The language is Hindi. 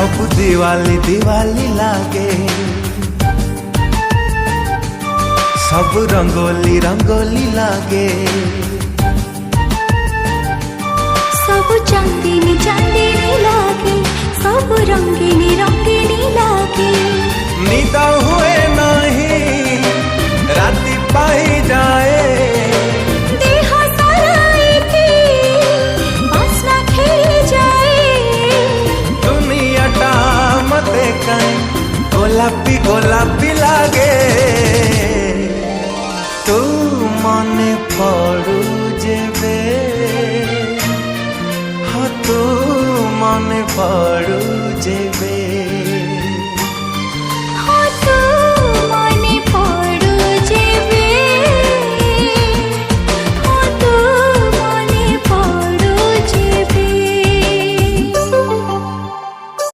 सब दिवाली दिवाली लागे, सब रंगोली रंगोली लागे, सब चांदनी चांदनी लागे, सब रंगीनी रंगीनी लागे। निद हुए नहीं राति पाई जाए, देह सारा एके बास्ना खेली जाए। दुनिया टा मते कहीं गोलापी गोलापी लागे। तू मने पड़ू जेबे, हाँ तू मने पड़ू